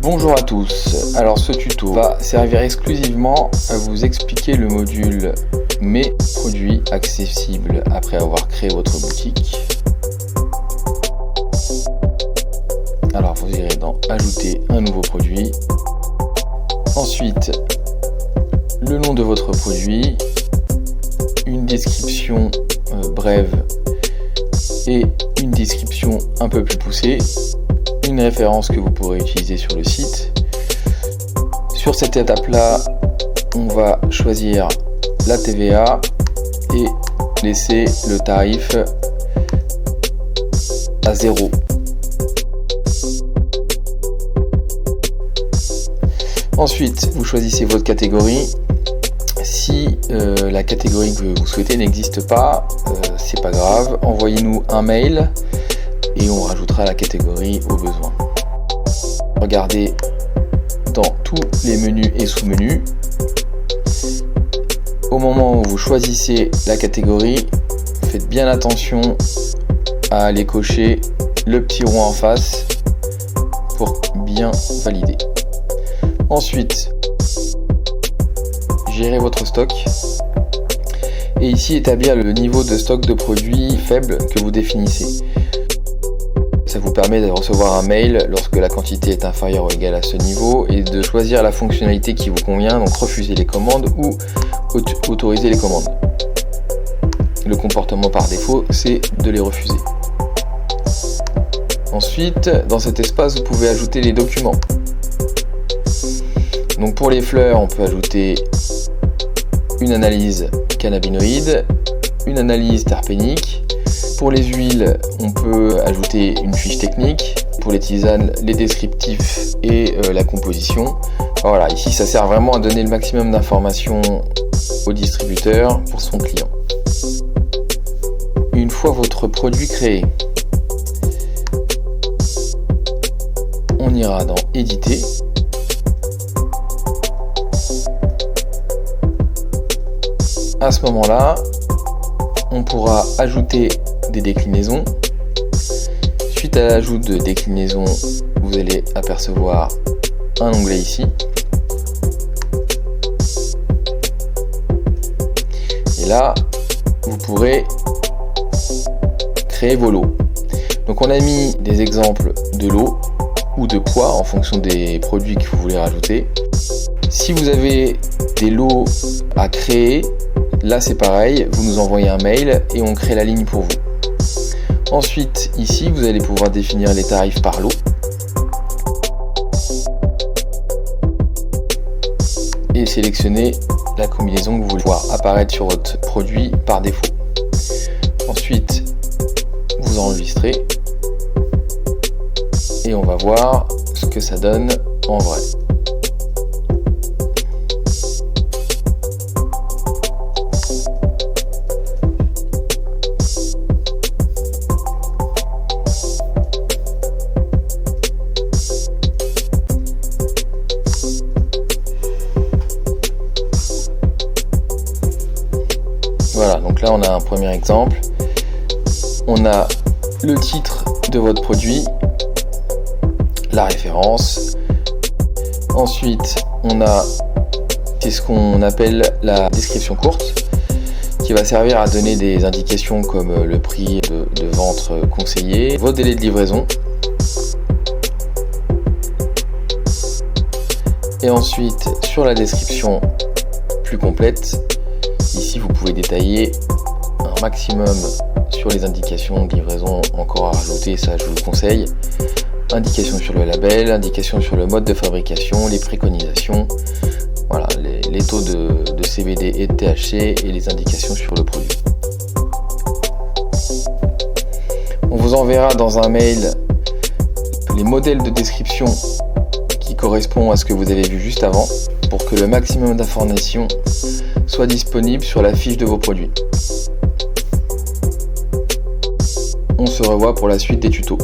Bonjour à tous, alors ce tuto va servir exclusivement à vous expliquer le module Mes produits accessibles après avoir créé votre boutique. Alors vous irez dans Ajouter un nouveau produit, ensuite le nom de votre produit, une description brève et une description un peu plus poussée, une référence que vous pourrez utiliser sur le site. Sur cette étape-là, on va choisir la TVA et laisser le tarif à 0. Ensuite, vous choisissez votre catégorie. Si la catégorie que vous souhaitez n'existe pas, c'est pas grave, envoyez-nous un mail et on rajoutera la catégorie au besoin. Regardez dans tous les menus et sous-menus. Au moment où vous choisissez la catégorie, faites bien attention à aller cocher le petit rond en face pour bien valider. Ensuite, gérez votre stock et ici établir le niveau de stock de produits faible que vous définissez. Ça vous permet de recevoir un mail lorsque la quantité est inférieure ou égale à ce niveau et de choisir la fonctionnalité qui vous convient, donc refuser les commandes ou autoriser les commandes. Le comportement par défaut, c'est de les refuser. Ensuite, dans cet espace, vous pouvez ajouter les documents. Donc pour les fleurs, on peut ajouter une analyse cannabinoïde, une analyse terpénique. Pour les huiles, on peut ajouter une fiche technique. Pour les tisanes, les descriptifs et la composition. Voilà, ici ça sert vraiment à donner le maximum d'informations au distributeur pour son client. Une fois votre produit créé, on ira dans Éditer. À ce moment-là, on pourra ajouter des déclinaisons. Suite à l'ajout de déclinaisons, vous allez apercevoir un onglet ici. Et là, vous pourrez créer vos lots. Donc on a mis des exemples de lots ou de poids en fonction des produits que vous voulez rajouter. Si vous avez des lots à créer, là c'est pareil, vous nous envoyez un mail et on crée la ligne pour vous. Ensuite, ici, vous allez pouvoir définir les tarifs par lot. Et sélectionner la combinaison que vous voulez voir apparaître sur votre produit par défaut. Ensuite, vous enregistrez. Et on va voir ce que ça donne en vrai. Voilà, donc là on a un premier exemple. On a le titre de votre produit, la référence. Ensuite, on a ce qu'on appelle la description courte, qui va servir à donner des indications comme le prix de vente conseillé, vos délais de livraison. Et ensuite, sur la description plus complète, ici vous pouvez détailler un maximum sur les indications de livraison encore à rajouter, ça je vous le conseille. Indications sur le label, indications sur le mode de fabrication, les préconisations, voilà, les taux de CBD et de THC et les indications sur le produit. On vous enverra dans un mail les modèles de description qui correspondent à ce que vous avez vu juste avant pour que le maximum d'informations soit disponible sur la fiche de vos produits. On se revoit pour la suite des tutos.